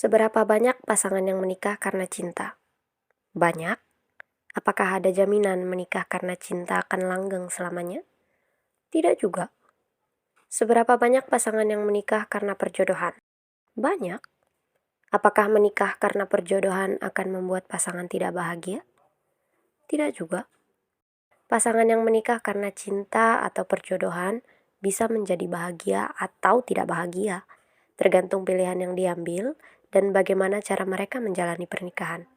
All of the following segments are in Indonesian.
Seberapa banyak pasangan yang menikah karena cinta? Banyak. Apakah ada jaminan menikah karena cinta akan langgeng selamanya? Tidak juga. Seberapa banyak pasangan yang menikah karena perjodohan? Banyak. Apakah menikah karena perjodohan akan membuat pasangan tidak bahagia? Tidak juga. Pasangan yang menikah karena cinta atau perjodohan bisa menjadi bahagia atau tidak bahagia, tergantung pilihan yang diambil dan bagaimana cara mereka menjalani pernikahan.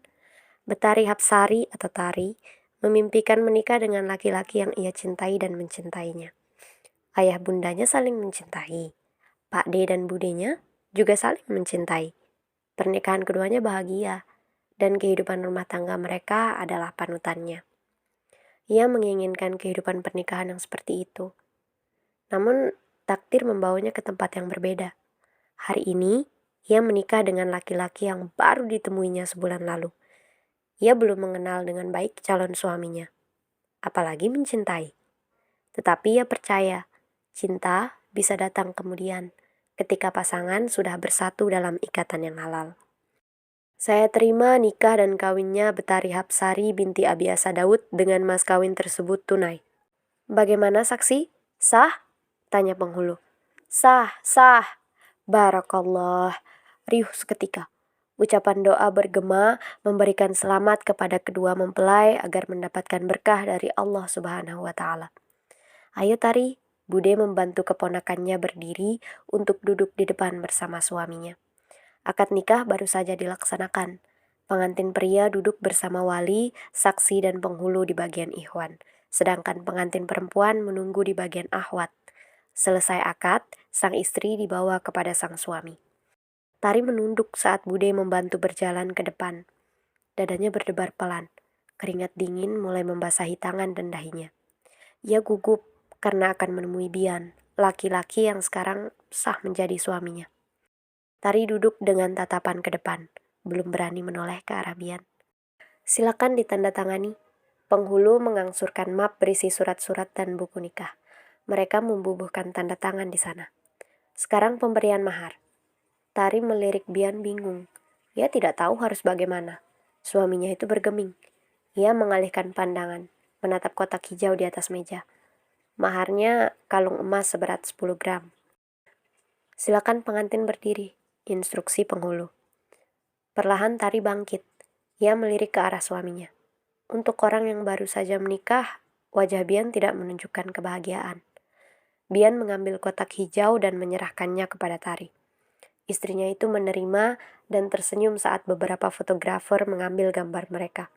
Betari Hapsari atau Tari memimpikan menikah dengan laki-laki yang ia cintai dan mencintainya. Ayah bundanya saling mencintai. Pak D dan budenya juga saling mencintai. Pernikahan keduanya bahagia, dan kehidupan rumah tangga mereka adalah panutannya. Ia menginginkan kehidupan pernikahan yang seperti itu. Namun, takdir membawanya ke tempat yang berbeda. Hari ini, ia menikah dengan laki-laki yang baru ditemuinya sebulan lalu. Ia belum mengenal dengan baik calon suaminya, apalagi mencintai. Tetapi ia percaya, cinta bisa datang kemudian, ketika pasangan sudah bersatu dalam ikatan yang halal. Saya terima nikah dan kawinnya Betari Hapsari binti Abiasa Daud dengan mas kawin tersebut tunai. Bagaimana saksi? Sah? Tanya penghulu. Sah, sah. Barakallah. Riuh seketika. Ucapan doa bergema memberikan selamat kepada kedua mempelai agar mendapatkan berkah dari Allah Subhanahu wa Ta'ala. Ayo Tari, Bude membantu keponakannya berdiri untuk duduk di depan bersama suaminya. Akad nikah baru saja dilaksanakan. Pengantin pria duduk bersama wali, saksi dan penghulu di bagian ikhwan, sedangkan pengantin perempuan menunggu di bagian ahwat. Selesai akad, sang istri dibawa kepada sang suami. Tari menunduk saat Bude membantu berjalan ke depan. Dadanya berdebar pelan. Keringat dingin mulai membasahi tangan dan dahinya. Ia gugup karena akan menemui Bian, laki-laki yang sekarang sah menjadi suaminya. Tari duduk dengan tatapan ke depan, belum berani menoleh ke arah Bian. Silakan ditandatangani. Penghulu mengangsurkan map berisi surat-surat dan buku nikah. Mereka membubuhkan tanda tangan di sana. Sekarang pemberian mahar. Tari melirik Bian bingung. Ia tidak tahu harus bagaimana. Suaminya itu bergeming. Ia mengalihkan pandangan, menatap kotak hijau di atas meja. Maharnya kalung emas seberat 10 gram. Silakan pengantin berdiri, instruksi penghulu. Perlahan Tari bangkit. Ia melirik ke arah suaminya. Untuk orang yang baru saja menikah, wajah Bian tidak menunjukkan kebahagiaan. Bian mengambil kotak hijau dan menyerahkannya kepada Tari. Istrinya itu menerima dan tersenyum saat beberapa fotografer mengambil gambar mereka.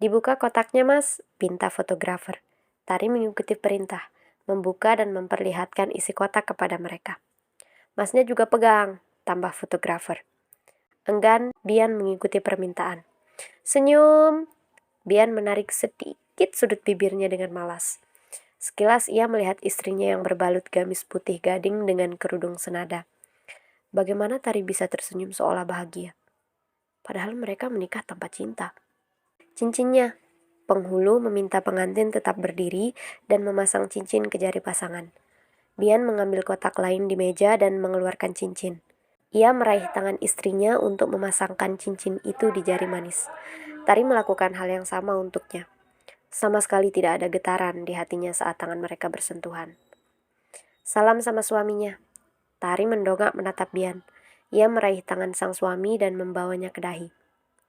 Dibuka kotaknya mas, pinta fotografer. Tari mengikuti perintah, membuka dan memperlihatkan isi kotak kepada mereka. Masnya juga pegang, tambah fotografer. Enggan, Bian mengikuti permintaan. Senyum. Bian menarik sedikit sudut bibirnya dengan malas. Sekilas ia melihat istrinya yang berbalut gamis putih gading dengan kerudung senada. Bagaimana Tari bisa tersenyum seolah bahagia? Padahal mereka menikah tanpa cinta. Cincinnya. Penghulu meminta pengantin tetap berdiri dan memasang cincin ke jari pasangan. Bian mengambil kotak lain di meja dan mengeluarkan cincin. Ia meraih tangan istrinya untuk memasangkan cincin itu di jari manis. Tari melakukan hal yang sama untuknya. Sama sekali tidak ada getaran di hatinya saat tangan mereka bersentuhan. Salam sama suaminya. Tari mendongak menatap Bian. Ia meraih tangan sang suami dan membawanya ke dahi.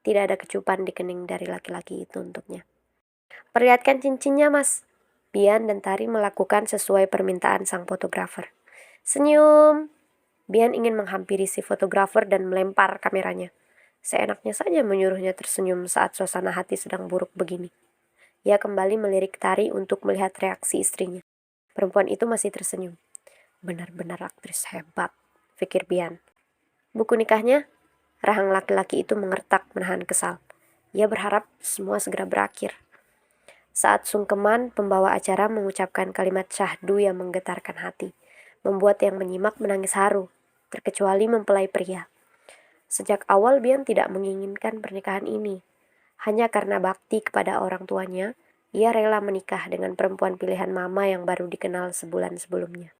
Tidak ada kecupan di kening dari laki-laki itu untuknya. Perlihatkan cincinnya, mas. Bian dan Tari melakukan sesuai permintaan sang fotografer. Senyum. Bian ingin menghampiri si fotografer dan melempar kameranya. Seenaknya saja menyuruhnya tersenyum saat suasana hati sedang buruk begini. Ia kembali melirik Tari untuk melihat reaksi istrinya. Perempuan itu masih tersenyum. Benar-benar aktris hebat, pikir Bian. Buku nikahnya? Rahang laki-laki itu mengertak menahan kesal. Ia berharap semua segera berakhir. Saat sungkeman, pembawa acara mengucapkan kalimat syahdu yang menggetarkan hati, membuat yang menyimak menangis haru, terkecuali mempelai pria. Sejak awal Bian tidak menginginkan pernikahan ini. Hanya karena bakti kepada orang tuanya, ia rela menikah dengan perempuan pilihan mama yang baru dikenal sebulan sebelumnya.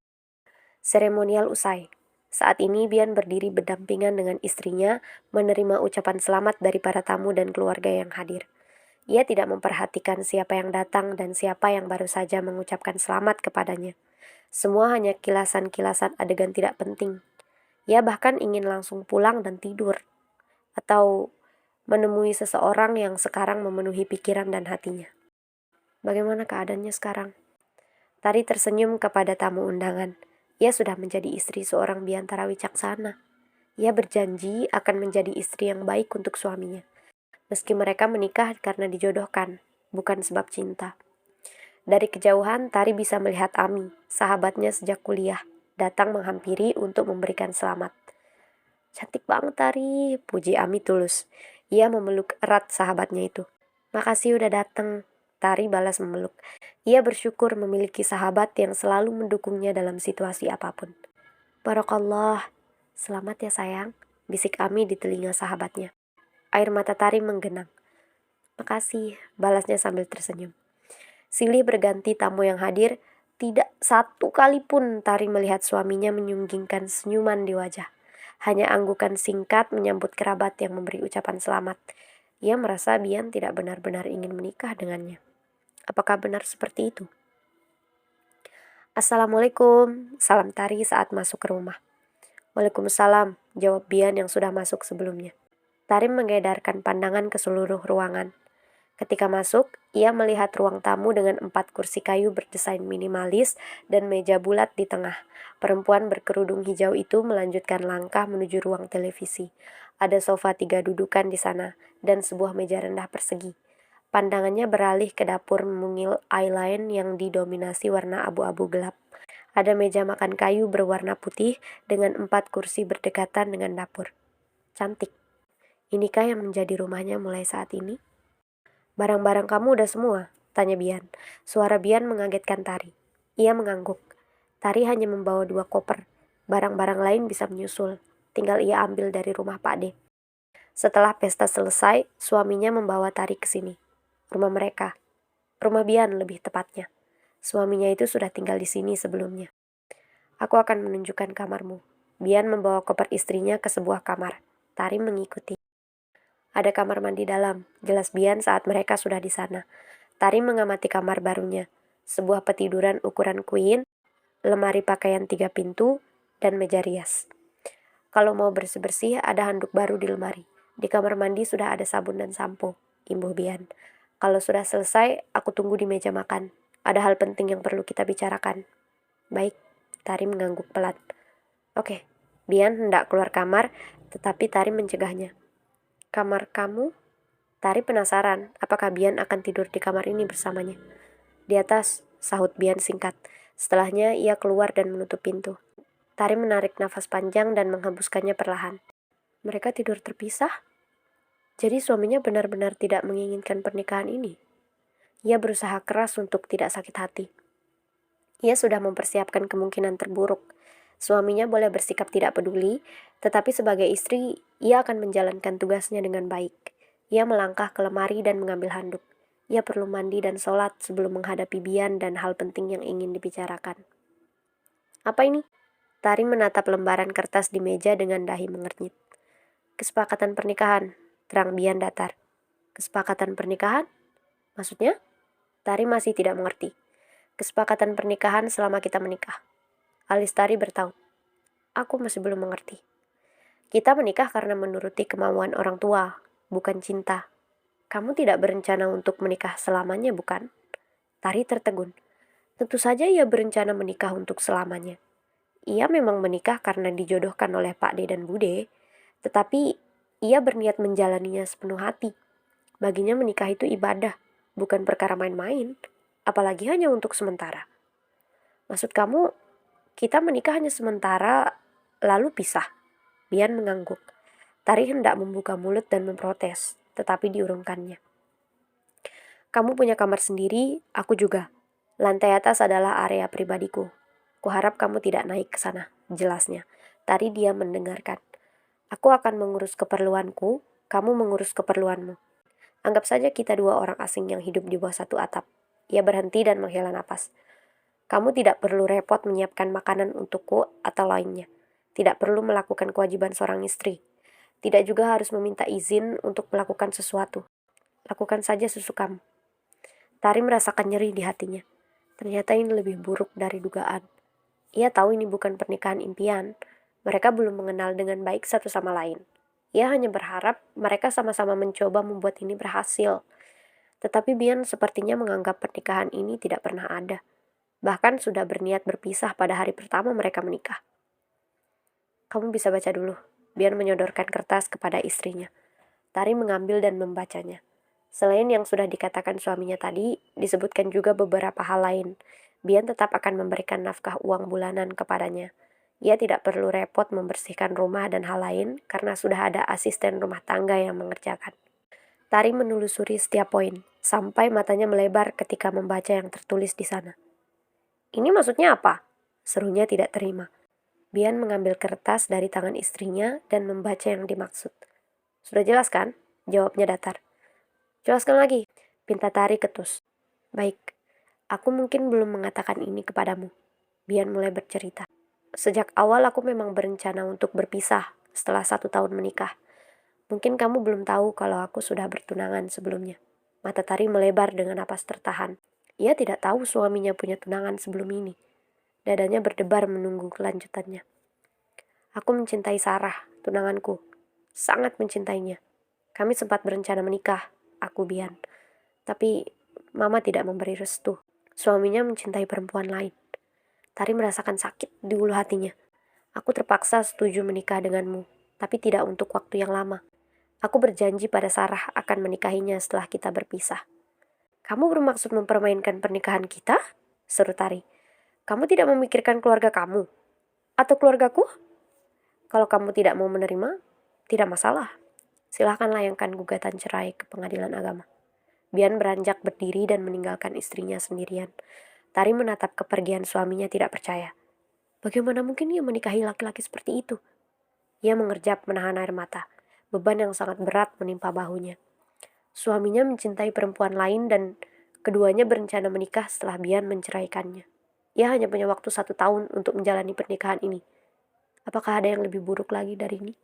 Seremonial usai. Saat ini Bian berdiri berdampingan dengan istrinya, menerima ucapan selamat dari para tamu dan keluarga yang hadir. Ia tidak memperhatikan siapa yang datang dan siapa yang baru saja mengucapkan selamat kepadanya. Semua hanya kilasan-kilasan adegan tidak penting. Ia bahkan ingin langsung pulang dan tidur, atau menemui seseorang yang sekarang memenuhi pikiran dan hatinya. Bagaimana keadaannya sekarang? Tari tersenyum kepada tamu undangan. Ia sudah menjadi istri seorang biantara wicaksana. Ia berjanji akan menjadi istri yang baik untuk suaminya, meski mereka menikah karena dijodohkan, bukan sebab cinta. Dari kejauhan, Tari bisa melihat Ami, sahabatnya sejak kuliah, datang menghampiri untuk memberikan selamat. Cantik banget Tari, puji Ami tulus. Ia memeluk erat sahabatnya itu. Makasih udah datang, Tari balas memeluk. Ia bersyukur memiliki sahabat yang selalu mendukungnya dalam situasi apapun. Barakallah, selamat ya sayang, bisik Ami di telinga sahabatnya. Air mata Tari menggenang. Makasih, balasnya sambil tersenyum. Silih berganti tamu yang hadir, tidak satu kali pun Tari melihat suaminya menyunggingkan senyuman di wajah. Hanya anggukan singkat menyambut kerabat yang memberi ucapan selamat. Ia merasa Bian tidak benar-benar ingin menikah dengannya. Apakah benar seperti itu? Assalamualaikum, salam Tari saat masuk ke rumah. Waalaikumsalam, jawab Bian yang sudah masuk sebelumnya. Tari mengedarkan pandangan ke seluruh ruangan. Ketika masuk, ia melihat ruang tamu dengan 4 kursi kayu berdesain minimalis dan meja bulat di tengah. Perempuan berkerudung hijau itu melanjutkan langkah menuju ruang televisi. Ada sofa 3 dudukan di sana, dan sebuah meja rendah persegi. Pandangannya beralih ke dapur mungil eyeliner yang didominasi warna abu-abu gelap. Ada meja makan kayu berwarna putih dengan 4 kursi berdekatan dengan dapur. Cantik. Inikah yang menjadi rumahnya mulai saat ini? Barang-barang kamu udah semua? Tanya Bian. Suara Bian mengagetkan Tari. Ia mengangguk. Tari hanya membawa 2 koper. Barang-barang lain bisa menyusul. Tinggal ia ambil dari rumah Pak D. Setelah pesta selesai, suaminya membawa Tari ke sini. Rumah mereka. Rumah Bian lebih tepatnya. Suaminya itu sudah tinggal di sini sebelumnya. Aku akan menunjukkan kamarmu. Bian membawa koper istrinya ke sebuah kamar. Tari mengikuti. Ada kamar mandi dalam, jelas Bian saat mereka sudah di sana. Tari mengamati kamar barunya. Sebuah petiduran ukuran queen, lemari pakaian 3 pintu, dan meja rias. Kalau mau bersih-bersih, ada handuk baru di lemari. Di kamar mandi sudah ada sabun dan sampo, imbuh Bian. Kalau sudah selesai, aku tunggu di meja makan. Ada hal penting yang perlu kita bicarakan. Baik, Tari mengangguk pelan. Oke, Bian hendak keluar kamar, tetapi Tari mencegahnya. Kamar kamu? Tari penasaran apakah Bian akan tidur di kamar ini bersamanya. Di atas, sahut Bian singkat. Setelahnya ia keluar dan menutup pintu. Tari menarik nafas panjang dan menghembuskannya perlahan. Mereka tidur terpisah? Jadi suaminya benar-benar tidak menginginkan pernikahan ini. Ia berusaha keras untuk tidak sakit hati. Ia sudah mempersiapkan kemungkinan terburuk. Suaminya boleh bersikap tidak peduli, tetapi sebagai istri, ia akan menjalankan tugasnya dengan baik. Ia melangkah ke lemari dan mengambil handuk. Ia perlu mandi dan sholat sebelum menghadapi Bian dan hal penting yang ingin dibicarakan. Apa ini? Tari menatap lembaran kertas di meja dengan dahi mengernyit. Kesepakatan pernikahan, terang Bian datar. Kesepakatan pernikahan? Maksudnya? Tari masih tidak mengerti. Kesepakatan pernikahan selama kita menikah. Alis Tari bertaut. Aku masih belum mengerti. Kita menikah karena menuruti kemauan orang tua, bukan cinta. Kamu tidak berencana untuk menikah selamanya, bukan? Tari tertegun. Tentu saja ia berencana menikah untuk selamanya. Ia memang menikah karena dijodohkan oleh Pak D dan Bude, tetapi ia berniat menjalaninya sepenuh hati. Baginya menikah itu ibadah, bukan perkara main-main, apalagi hanya untuk sementara. Maksud kamu, kita menikah hanya sementara, lalu pisah? Bian mengangguk. Tari hendak membuka mulut dan memprotes, tetapi diurungkannya. Kamu punya kamar sendiri, aku juga. Lantai atas adalah area pribadiku. Kuharap kamu tidak naik ke sana, jelasnya. Tari diam mendengarkan. Aku akan mengurus keperluanku, kamu mengurus keperluanmu. Anggap saja kita 2 orang asing yang hidup di bawah satu atap. Ia berhenti dan menghela napas. Kamu tidak perlu repot menyiapkan makanan untukku atau lainnya. Tidak perlu melakukan kewajiban seorang istri. Tidak juga harus meminta izin untuk melakukan sesuatu. Lakukan saja sesukamu. Tari merasakan nyeri di hatinya. Ternyata ini lebih buruk dari dugaan. Ia tahu ini bukan pernikahan impian. Mereka belum mengenal dengan baik satu sama lain. Ia hanya berharap mereka sama-sama mencoba membuat ini berhasil. Tetapi Bian sepertinya menganggap pernikahan ini tidak pernah ada. Bahkan sudah berniat berpisah pada hari pertama mereka menikah. Kamu bisa baca dulu. Bian menyodorkan kertas kepada istrinya. Tari mengambil dan membacanya. Selain yang sudah dikatakan suaminya tadi, disebutkan juga beberapa hal lain. Bian tetap akan memberikan nafkah uang bulanan kepadanya. Ia tidak perlu repot membersihkan rumah dan hal lain karena sudah ada asisten rumah tangga yang mengerjakan. Tari menelusuri setiap poin, sampai matanya melebar ketika membaca yang tertulis di sana. Ini maksudnya apa? Serunya tidak terima. Bian mengambil kertas dari tangan istrinya dan membaca yang dimaksud. Sudah jelas kan? Jawabnya datar. Jelaskan lagi, pinta Tari ketus. Baik, aku mungkin belum mengatakan ini kepadamu. Bian mulai bercerita. Sejak awal aku memang berencana untuk berpisah setelah 1 tahun menikah. Mungkin kamu belum tahu kalau aku sudah bertunangan sebelumnya. Mata Tari melebar dengan napas tertahan. Ia tidak tahu suaminya punya tunangan sebelum ini. Dadanya berdebar menunggu kelanjutannya. Aku mencintai Sarah, tunanganku. Sangat mencintainya. Kami sempat berencana menikah, aku Bian. Tapi Mama tidak memberi restu. Suaminya mencintai perempuan lain. Tari merasakan sakit di ulu hatinya. Aku terpaksa setuju menikah denganmu, tapi tidak untuk waktu yang lama. Aku berjanji pada Sarah akan menikahinya setelah kita berpisah. Kamu bermaksud mempermainkan pernikahan kita? Seru Tari. Kamu tidak memikirkan keluarga kamu? Atau keluargaku? Kalau kamu tidak mau menerima, tidak masalah. Silahkan layangkan gugatan cerai ke pengadilan agama. Bian beranjak berdiri dan meninggalkan istrinya sendirian. Tari menatap kepergian suaminya tidak percaya. Bagaimana mungkin ia menikahi laki-laki seperti itu? Ia mengerjap menahan air mata. Beban yang sangat berat menimpa bahunya. Suaminya mencintai perempuan lain dan keduanya berencana menikah setelah Bian menceraikannya. Ia hanya punya waktu 1 tahun untuk menjalani pernikahan ini. Apakah ada yang lebih buruk lagi dari ini?